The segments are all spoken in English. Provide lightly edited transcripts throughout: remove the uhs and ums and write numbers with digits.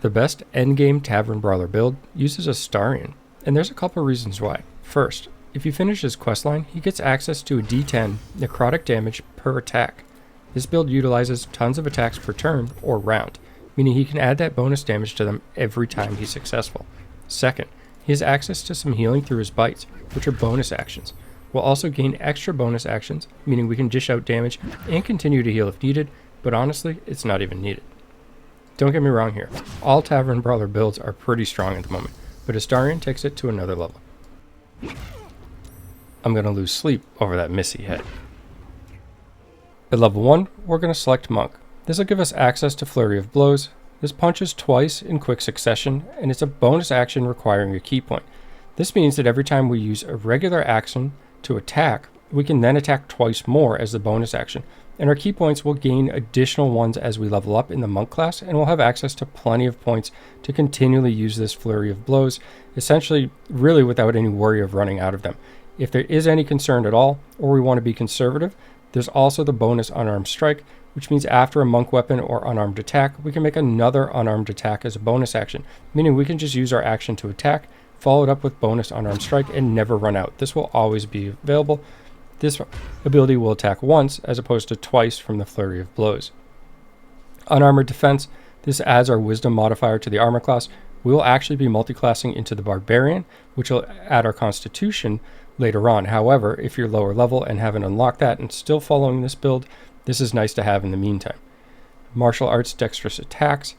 The best endgame Tavern Brawler build uses Astarion, and there's a couple reasons why. First, if you finish his questline, he gets access to a D10 necrotic damage per attack. This build utilizes tons of attacks per turn or round, meaning he can add that bonus damage to them every time he's successful. Second, he has access to some healing through his bites, which are bonus actions. We'll also gain extra bonus actions, meaning we can dish out damage and continue to heal if needed, but honestly, it's not even needed. Don't get me wrong here, all Tavern Brawler builds are pretty strong at the moment, but Astarion takes it to another level. I'm going to lose sleep over that Missy head. At level 1, we're going to select Monk. This will give us access to Flurry of Blows. This punches twice in quick succession, and it's a bonus action requiring a key point. This means that every time we use a regular action to attack, we can then attack twice more as the bonus action, and our key points will gain additional ones as we level up in the Monk class, and we'll have access to plenty of points to continually use this Flurry of Blows, essentially really without any worry of running out of them. If there is any concern at all, or we want to be conservative, there's also the bonus Unarmed Strike, which means after a Monk weapon or unarmed attack, we can make another unarmed attack as a bonus action, meaning we can just use our action to attack, follow it up with bonus Unarmed Strike, and never run out. This will always be available. This ability will attack once, as opposed to twice from the Flurry of Blows. Unarmored Defense, this adds our Wisdom modifier to the armor class. We will actually be multiclassing into the Barbarian, which will add our Constitution later on. However, if you're lower level and haven't unlocked that and still following this build, this is nice to have in the meantime. Martial Arts Dexterous Attacks.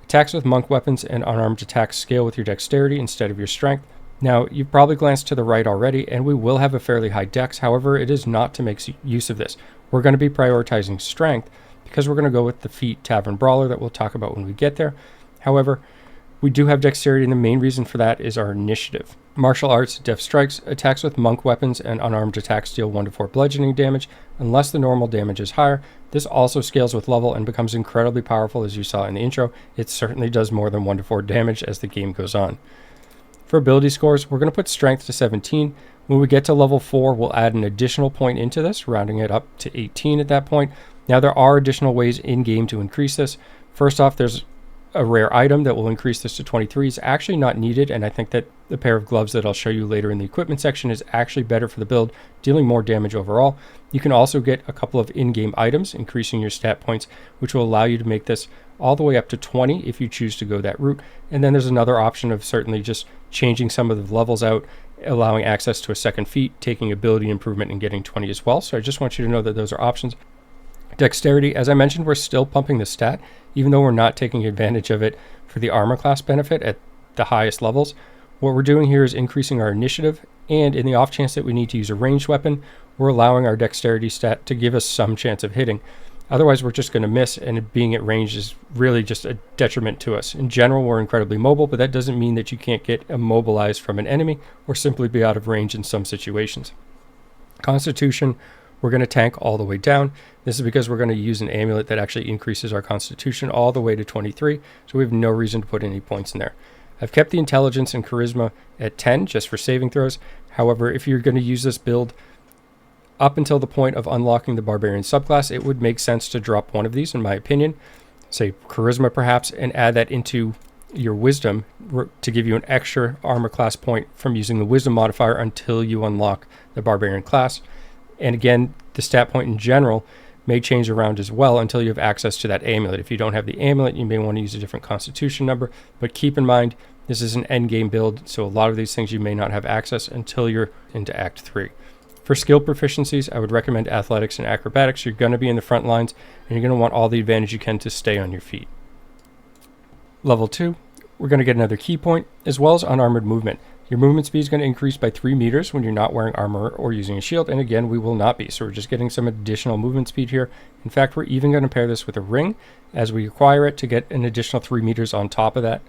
Attacks with monk weapons and unarmed attacks scale with your dexterity instead of your strength. Now, you've probably glanced to the right already, and we will have a fairly high dex. However, it is not to make use of this. We're going to be prioritizing strength because we're going to go with the feat Tavern Brawler that we'll talk about when we get there. However, we do have dexterity, and the main reason for that is our initiative. Martial Arts Deft Strikes. Attacks with monk weapons and unarmed attacks deal 1 to 4 bludgeoning damage unless the normal damage is higher. This also scales with level and becomes incredibly powerful, as you saw in the intro. It certainly does more than 1 to 4 damage as the game goes on. For ability scores, we're going to put Strength to 17. When we get to level 4, we'll add an additional point into this, rounding it up to 18 at that point. Now, there are additional ways in-game to increase this. First off, there's a rare item that will increase this to 23. It's actually not needed, and I think that the pair of gloves that I'll show you later in the equipment section is actually better for the build, dealing more damage overall. You can also get a couple of in-game items, increasing your stat points, which will allow you to make this all the way up to 20 if you choose to go that route. And then there's another option of certainly just changing some of the levels out, allowing access to a second feat, taking ability improvement, and getting 20 as well. So I just want you to know that those are options. Dexterity, as I mentioned, we're still pumping the stat, even though we're not taking advantage of it for the armor class benefit at the highest levels. What we're doing here is increasing our initiative, and in the off chance that we need to use a ranged weapon, we're allowing our dexterity stat to give us some chance of hitting. Otherwise, we're just going to miss, and being at range is really just a detriment to us. In general, we're incredibly mobile, but that doesn't mean that you can't get immobilized from an enemy or simply be out of range in some situations. Constitution, we're going to tank all the way down. This is because we're going to use an amulet that actually increases our Constitution all the way to 23, so we have no reason to put any points in there. I've kept the Intelligence and Charisma at 10 just for saving throws. However, if you're going to use this build up until the point of unlocking the Barbarian subclass, it would make sense to drop one of these, in my opinion, say Charisma perhaps, and add that into your Wisdom to give you an extra armor class point from using the Wisdom modifier until you unlock the Barbarian class. And again, the stat point in general may change around as well until you have access to that amulet. If you don't have the amulet, you may want to use a different Constitution number, but keep in mind, this is an endgame build, so a lot of these things you may not have access until you're into Act 3. For skill proficiencies, I would recommend Athletics and Acrobatics. You're going to be in the front lines, and you're going to want all the advantage you can to stay on your feet. Level 2, we're going to get another key point, as well as unarmored movement. Your movement speed is going to increase by 3 meters when you're not wearing armor or using a shield, and again, we will not be, so we're just getting some additional movement speed here. In fact, we're even going to pair this with a ring as we acquire it to get an additional 3 meters on top of that.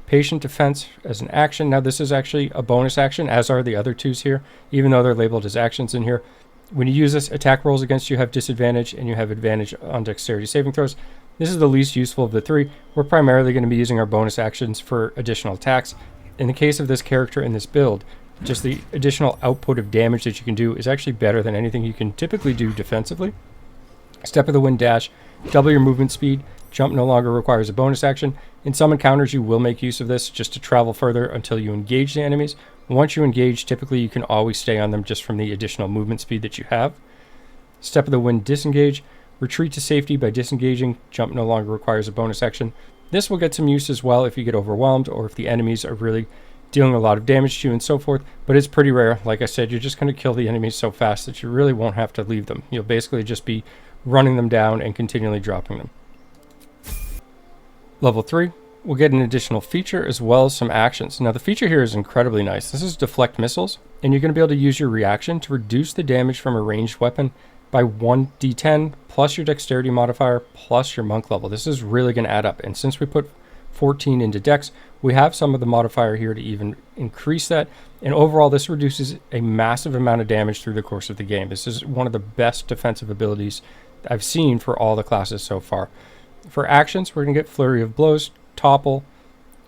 Patient Defense as an action. Now, this is actually a bonus action, as are the other twos here, even though they're labeled as actions in here. When you use this, attack rolls against you have disadvantage, and you have advantage on dexterity saving throws. This is the least useful of the three. We're primarily going to be using our bonus actions for additional attacks. In the case of this character in this build, just the additional output of damage that you can do is actually better than anything you can typically do defensively. Step of the Wind Dash. Double your movement speed. Jump no longer requires a bonus action. In some encounters, you will make use of this just to travel further until you engage the enemies. Once you engage, typically you can always stay on them just from the additional movement speed that you have. Step of the Wind disengage. Retreat to safety by disengaging. Jump no longer requires a bonus action. This will get some use as well if you get overwhelmed or if the enemies are really dealing a lot of damage to you and so forth, but it's pretty rare. Like I said, you're just going to kill the enemies so fast that you really won't have to leave them. You'll basically just be running them down and continually dropping them. Level 3, we'll get an additional feature as well as some actions. Now the feature here is incredibly nice. This is deflect missiles, and you're going to be able to use your reaction to reduce the damage from a ranged weapon by 1d10 plus your dexterity modifier plus your monk level. This is really going to add up, and since we put 14 into dex, we have some of the modifier here to even increase that, and overall this reduces a massive amount of damage through the course of the game. This is one of the best defensive abilities I've seen for all the classes so far. For actions, we're going to get Flurry of Blows, Topple,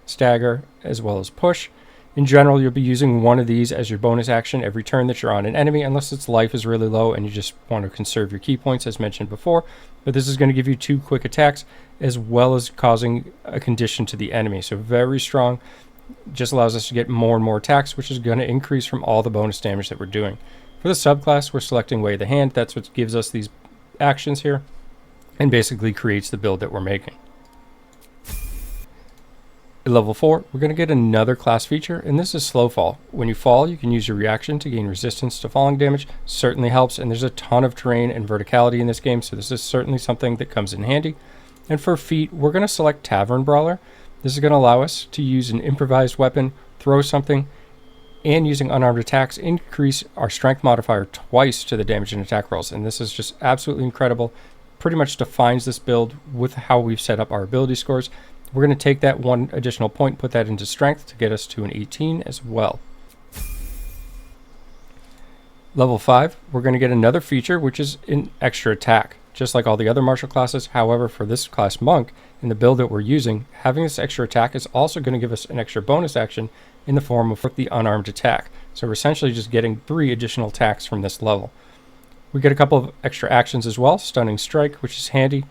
Stagger, as well as Push. In general, you'll be using one of these as your bonus action every turn that you're on an enemy, unless its life is really low and you just want to conserve your key points, as mentioned before. But this is going to give you 2 quick attacks, as well as causing a condition to the enemy. So very strong. Just allows us to get more and more attacks, which is going to increase from all the bonus damage that we're doing. For the subclass, we're selecting Way of the Hand. That's what gives us these actions here, and basically creates the build that we're making. At level 4, we're going to get another class feature, and this is Slow Fall. When you fall, you can use your reaction to gain resistance to falling damage. Certainly helps, and there's a ton of terrain and verticality in this game, so this is certainly something that comes in handy. And for feat, we're going to select Tavern Brawler. This is going to allow us to use an improvised weapon, throw something, and using unarmed attacks, increase our strength modifier twice to the damage and attack rolls. And this is just absolutely incredible. Pretty much defines this build with how we've set up our ability scores. We're going to take that 1 additional point, put that into strength to get us to an 18 as well. Level 5, we're going to get another feature, which is an extra attack. Just like all the other martial classes, however, for this class Monk, in the build that we're using, having this extra attack is also going to give us an extra bonus action in the form of the unarmed attack. So we're essentially just getting 3 additional attacks from this level. We get a couple of extra actions as well, Stunning Strike, which is handy,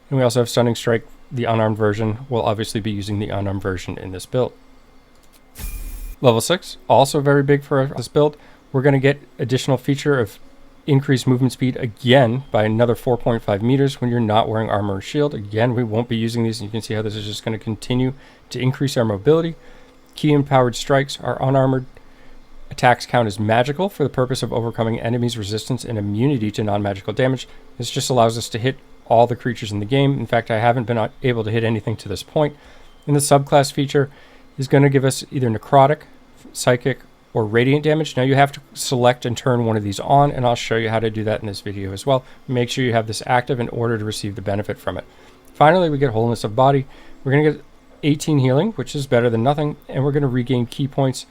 and we also have Stunning Strike, the unarmed version. We'll obviously be using the unarmed version in this build. Level 6, also very big for this build. We're going to get additional feature of increased movement speed again by another 4.5 meters when you're not wearing armor or shield. Again, we won't be using these, and you can see how this is just going to continue to increase our mobility. Key empowered strikes are unarmored. Attacks count as magical for the purpose of overcoming enemies' resistance and immunity to non-magical damage. This just allows us to hit all the creatures in the game. In fact, I haven't been able to hit anything to this point. And the subclass feature is going to give us either necrotic, psychic, or radiant damage. Now you have to select and turn one of these on, and I'll show you how to do that in this video as well. Make sure you have this active in order to receive the benefit from it. Finally, we get Wholeness of Body. We're going to get 18 healing, which is better than nothing, and we're going to regain key points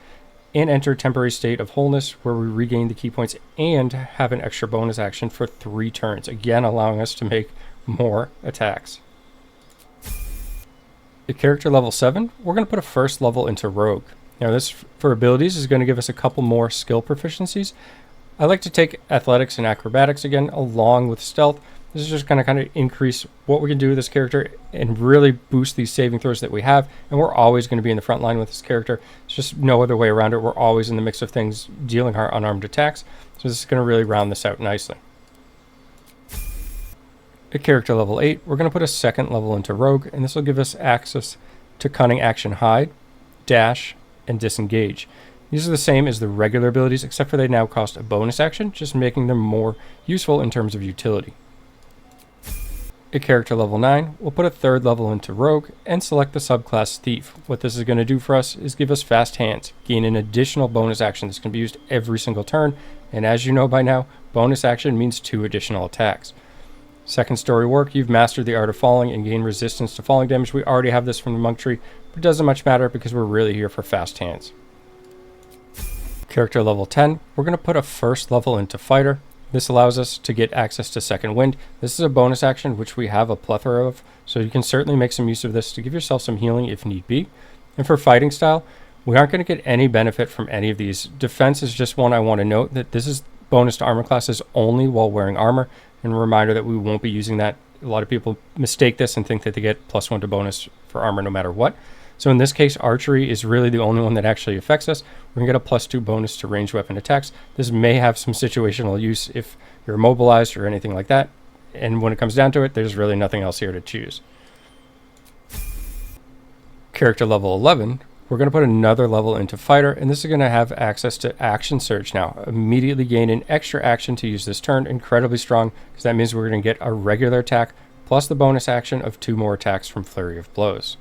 and enter temporary state of wholeness, where we regain the key points and have an extra bonus action for 3 turns, again allowing us to make more attacks. At character level 7, we're going to put a first level into Rogue. Now this, for abilities, is going to give us a couple more skill proficiencies. I like to take athletics and acrobatics again along with stealth. This is just going to kind of increase what we can do with this character and really boost these saving throws that we have. And we're always going to be in the front line with this character. It's just no other way around it. We're always in the mix of things dealing our unarmed attacks. So this is going to really round this out nicely. At character level 8, we're going to put a second level into Rogue, and this will give us access to Cunning Action Hide, Dash, and Disengage. These are the same as the regular abilities, except for they now cost a bonus action, just making them more useful in terms of utility. At character level 9, we'll put a third level into Rogue and select the subclass Thief. What this is going to do for us is give us Fast Hands, gain an additional bonus action that's going to be used every single turn, and as you know by now, bonus action means 2 additional attacks. Second story work, you've mastered the art of falling and gain resistance to falling damage. We already have this from the monk tree, but it doesn't much matter because we're really here for Fast Hands. Character level 10, we're going to put a first level into Fighter. This allows us to get access to Second Wind. This is a bonus action, which we have a plethora of, so you can certainly make some use of this to give yourself some healing if need be. And for fighting style, we aren't going to get any benefit from any of these. Defense is just one I want to note that this is bonus to armor classes only while wearing armor, and a reminder that we won't be using that A lot of people mistake this and think that they get +1 to bonus for armor no matter what. So in this case, archery is really the only one that actually affects us. We're going to get a +2 bonus to ranged weapon attacks. This may have some situational use if you're immobilized or anything like that. And when it comes down to it, there's really nothing else here to choose. Character level 11, we're going to put another level into fighter, and this is going to have access to action surge now. Immediately gain an extra action to use this turn. Incredibly strong, because that means we're going to get a regular attack plus the bonus action of 2 more attacks from Flurry of Blows.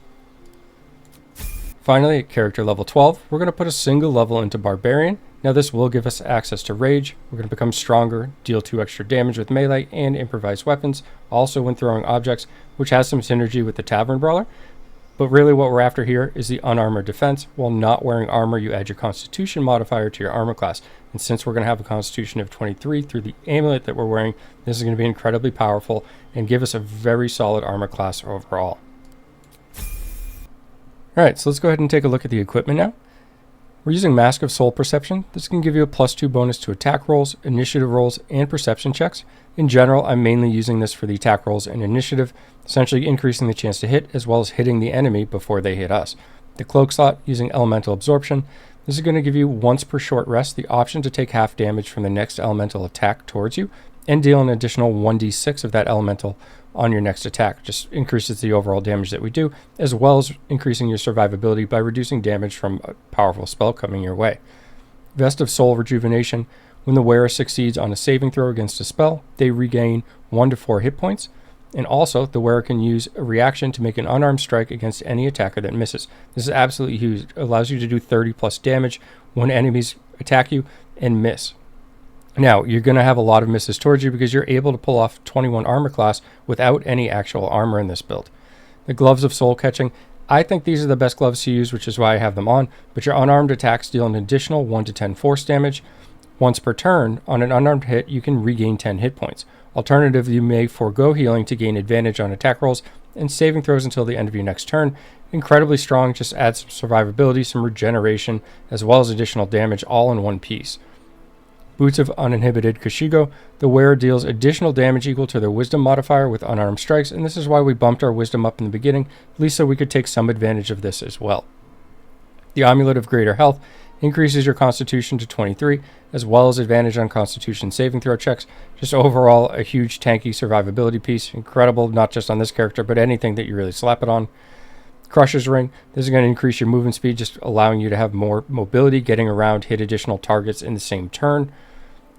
Finally, at character level 12, we're going to put a single level into Barbarian. Now this will give us access to Rage. We're going to become stronger, deal 2 extra damage with melee and improvised weapons, also when throwing objects, which has some synergy with the Tavern Brawler. But really what we're after here is the unarmored defense. While not wearing armor, you add your Constitution modifier to your armor class. And since we're going to have a Constitution of 23 through the amulet that we're wearing, this is going to be incredibly powerful and give us a very solid armor class overall. Alright, so let's go ahead and take a look at the equipment now. We're using Mask of Soul Perception. This can give you a +2 bonus to attack rolls, initiative rolls, and perception checks. In general, I'm mainly using this for the attack rolls and initiative, essentially increasing the chance to hit as well as hitting the enemy before they hit us. The cloak slot, using elemental absorption. This is going to give you once per short rest the option to take half damage from the next elemental attack towards you and deal an additional 1d6 of that elemental on your next attack. Just increases the overall damage that we do, as well as increasing your survivability by reducing damage from a powerful spell coming your way. Vest of Soul Rejuvenation. When the wearer succeeds on a saving throw against a spell, they regain 1 to 4 hit points. And also, the wearer can use a reaction to make an unarmed strike against any attacker that misses. This is absolutely huge. It allows you to do 30 plus damage when enemies attack you and miss. Now, you're going to have a lot of misses towards you because you're able to pull off 21 armor class without any actual armor in this build. The Gloves of Soul Catching. I think these are the best gloves to use, which is why I have them on, but your unarmed attacks deal an additional 1 to 10 force damage. Once per turn, on an unarmed hit, you can regain 10 hit points. Alternatively, you may forego healing to gain advantage on attack rolls and saving throws until the end of your next turn. Incredibly strong, just adds some survivability, some regeneration, as well as additional damage all in one piece. Boots of Uninhibited Kashigo. The wearer deals additional damage equal to their wisdom modifier with unarmed strikes, and this is why we bumped our wisdom up in the beginning, at least so we could take some advantage of this as well. The Amulet of Greater Health increases your Constitution to 23, as well as advantage on Constitution saving throw checks. Just overall, a huge tanky survivability piece. Incredible, not just on this character, but anything that you really slap it on. Crusher's Ring. This is going to increase your movement speed, just allowing you to have more mobility, getting around, hit additional targets in the same turn.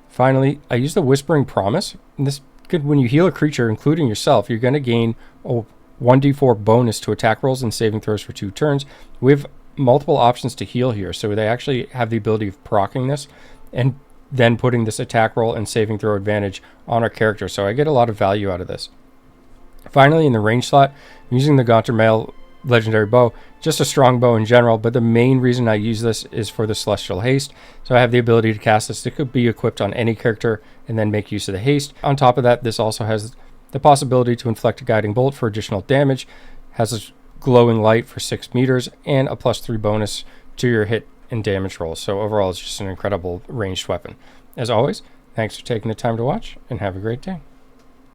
Finally, I use the Whispering Promise. And this could, when you heal a creature, including yourself, you're going to gain a 1d4 bonus to attack rolls and saving throws for 2 turns. We have multiple options to heal here, so they actually have the ability of proccing this and then putting this attack roll and saving throw advantage on our character, so I get a lot of value out of this. Finally, in the range slot, I'm using the Gaunter Mail legendary bow, just a strong bow in general, but the main reason I use this is for the Celestial Haste. So I have the ability to cast this. It could be equipped on any character and then make use of the haste. On top of that, this also has the possibility to inflict a guiding bolt for additional damage, has a glowing light for 6 meters, and a +3 bonus to your hit and damage rolls. So overall, it's just an incredible ranged weapon. As always, thanks for taking the time to watch, and have a great day.